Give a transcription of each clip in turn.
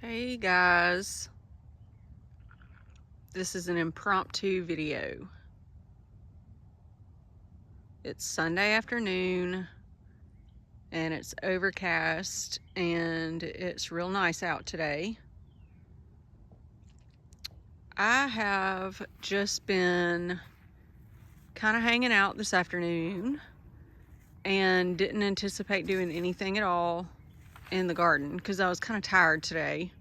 Hey guys, this is an impromptu video. It's Sunday afternoon and it's overcast and it's real nice out today. I have just been kind of hanging out this afternoon and didn't anticipate doing anything at all in the garden because I was kind of tired today.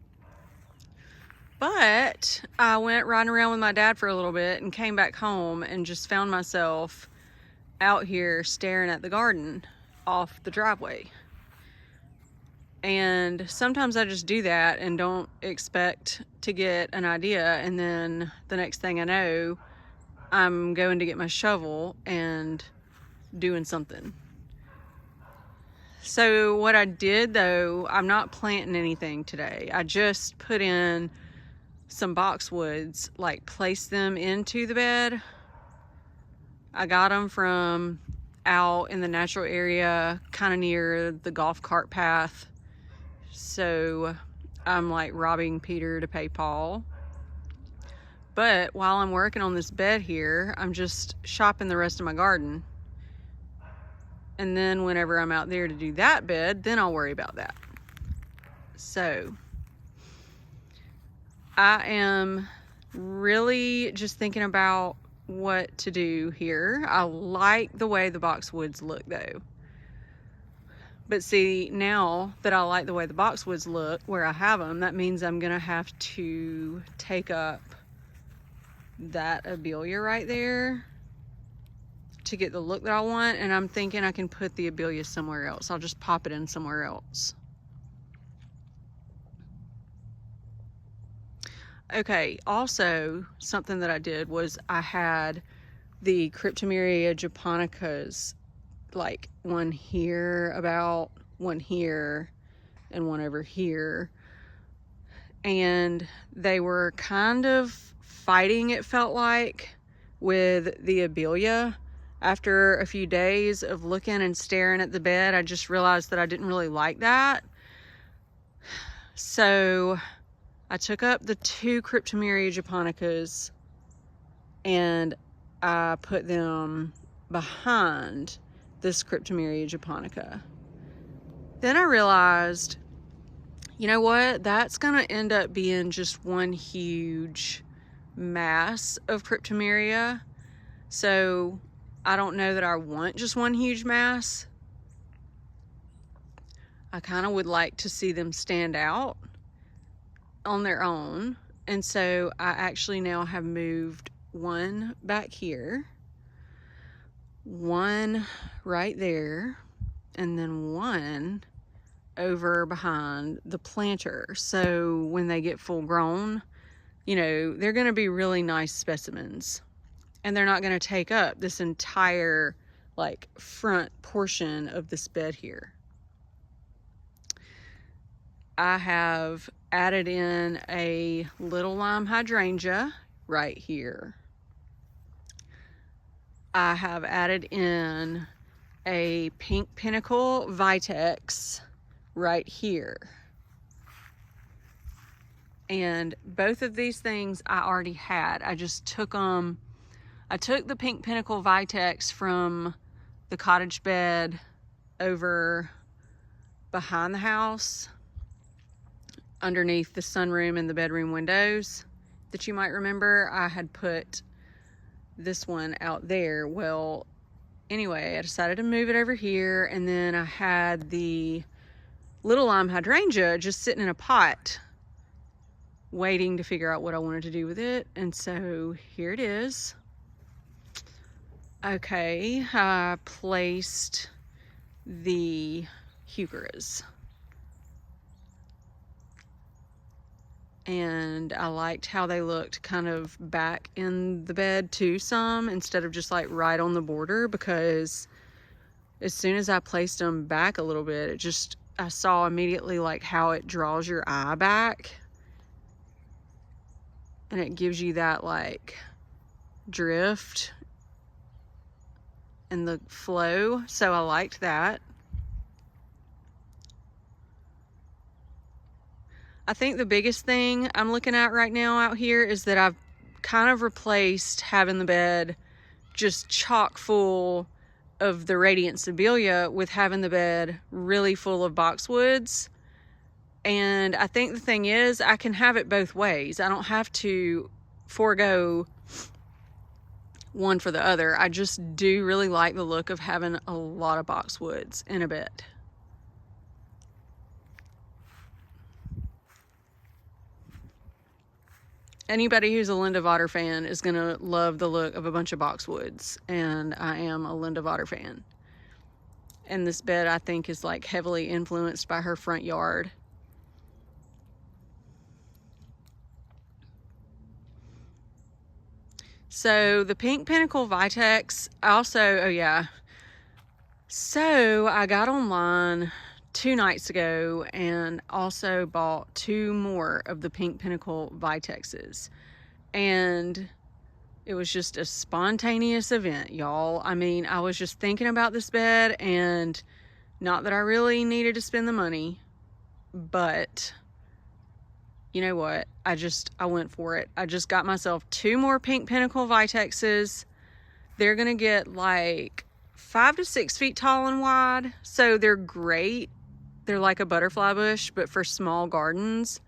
But I went riding around with my dad for a little bit and came back home and just found myself out here staring at the garden off the driveway. And sometimes I just do that and don't expect to get an idea, and then the next thing I know, I'm going to get my shovel and doing something. So what I did though, I'm not planting anything today. I just put in some boxwoods, like placed them into the bed. I got them from out in the natural area, kind of near the golf cart path. So I'm like robbing Peter to pay Paul. But while I'm working on this bed here, I'm just shopping the rest of my garden. And then whenever I'm out there to do that bed, then I'll worry about that. So I am really just thinking about what to do here. I like the way the boxwoods look though. But see, now that I like the way the boxwoods look where I have them, that means I'm gonna have to take up that abelia right there to get the look that I want. And I'm thinking I can put the abelia somewhere else. I'll just pop it in somewhere else. Okay, also something that I did was I had the Cryptomeria japonicas, like one here, about one here, and one over here. And they were kind of fighting, it felt like, with the abelia. After a few days of looking and staring at the bed, I just realized that I didn't really like that. So I took up the two Cryptomeria japonicas and I put them behind this Cryptomeria japonica. Then I realized, you know what? That's gonna end up being just one huge mass of Cryptomeria. So I don't know that I want just one huge mass. I kind of would like to see them stand out on their own. And so I actually now have moved one back here, one right there, and then one over behind the planter. So when they get full grown, you know, they're going to be really nice specimens, and they're not going to take up this entire like front portion of this bed here. I have added in a little lime hydrangea right here. I have added in a Pink Pinnacle Vitex right here. And both of these things I already had. I just took them. I took the Pink Pinnacle Vitex from the cottage bed over behind the house, underneath the sunroom and the bedroom windows that you might remember. I had put this one out there. Well, anyway, I decided to move it over here, and then I had the little lime hydrangea just sitting in a pot waiting to figure out what I wanted to do with it. And so here it is. Okay, I placed the heucheras, and I liked how they looked kind of back in the bed too some, instead of just like right on the border, because as soon as I placed them back a little bit, I saw immediately like how it draws your eye back, and it gives you that like drift and the flow. So I liked that. I think the biggest thing I'm looking at right now out here is that I've kind of replaced having the bed just chock full of the radiant Sibilia with having the bed really full of boxwoods. And I think the thing is, I can have it both ways. I don't have to forego one for the other. I just do really like the look of having a lot of boxwoods in a bed. Anybody who's a Linda Vodder fan is gonna love the look of a bunch of boxwoods, and I am a Linda Vodder fan. And this bed, I think, is like heavily influenced by her front yard. So the Pink Pinnacle Vitex, also, oh yeah. So I got online 2 nights ago and also bought 2 more of the Pink Pinnacle Vitexes. And it was just a spontaneous event, y'all. I mean, I was just thinking about this bed, and not that I really needed to spend the money, but you know what? I went for it. I just got myself 2 more Pink Pinnacle Vitexes. They're gonna get like 5 to 6 feet tall and wide. So they're great. They're like a butterfly bush, but for small gardens.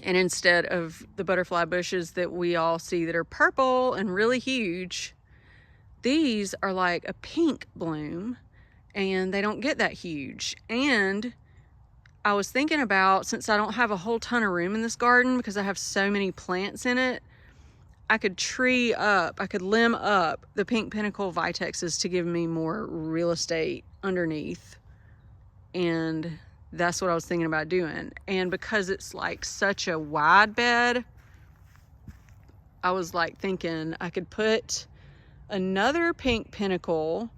And instead of the butterfly bushes that we all see that are purple and really huge, these are like a pink bloom, and they don't get that huge. And I was thinking about, since I don't have a whole ton of room in this garden because I have so many plants in it, I could limb up the Pink Pinnacle Vitexes to give me more real estate underneath. And that's what I was thinking about doing. And because it's like such a wide bed, I was like thinking I could put another Pink Pinnacle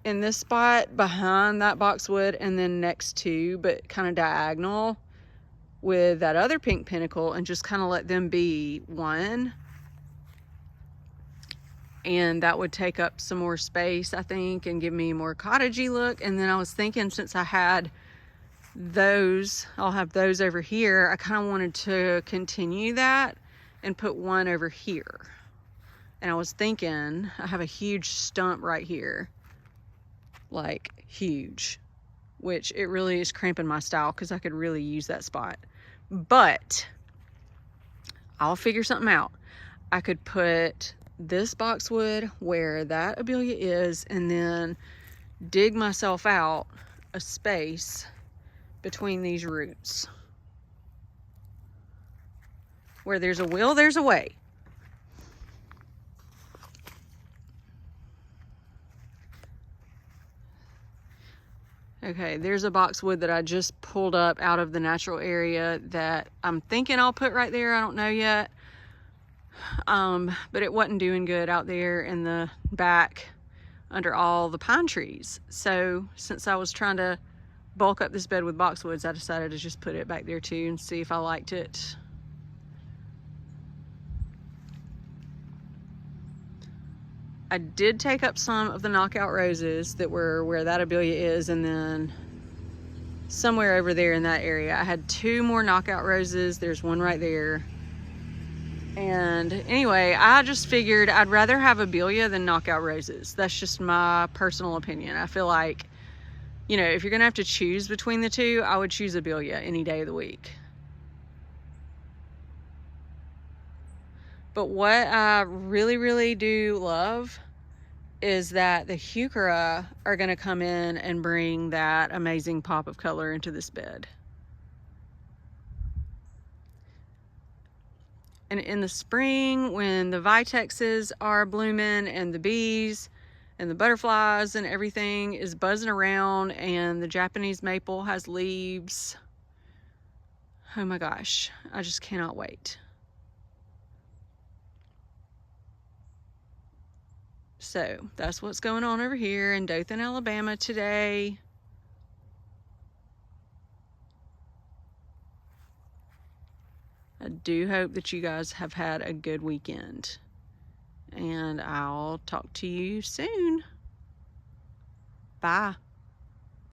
in this spot behind that boxwood, and then next to, but kind of diagonal with that other Pink Pinnacle, and just kind of let them be one. And that would take up some more space, I think, and give me a more cottagey look. And then I was thinking, since I had those, I'll have those over here, I kind of wanted to continue that and put one over here. And I was thinking, I have a huge stump right here, like huge, which it really is cramping my style because I could really use that spot. But I'll figure something out. I could put this boxwood where that abelia is, and then dig myself out a space between these roots. Where there's a will, there's a way. Okay, there's a boxwood that I just pulled up out of the natural area that I'm thinking I'll put right there. I don't know yet. But it wasn't doing good out there in the back under all the pine trees. So since I was trying to bulk up this bed with boxwoods, I decided to just put it back there too and see if I liked it. I did take up some of the knockout roses that were where that abelia is, and then somewhere over there in that area I had 2 more knockout roses. There's one right there. And anyway, I just figured I'd rather have abelia than knockout roses. That's just my personal opinion. I feel like, you know, if you're gonna have to choose between the two, I would choose abelia any day of the week. But what I really, really do love is that the heuchera are gonna come in and bring that amazing pop of color into this bed. And in the spring, when the vitexes are blooming and the bees and the butterflies and everything is buzzing around and the Japanese maple has leaves, oh my gosh, I just cannot wait. So that's what's going on over here in Dothan, Alabama today. I do hope that you guys have had a good weekend, and I'll talk to you soon. Bye.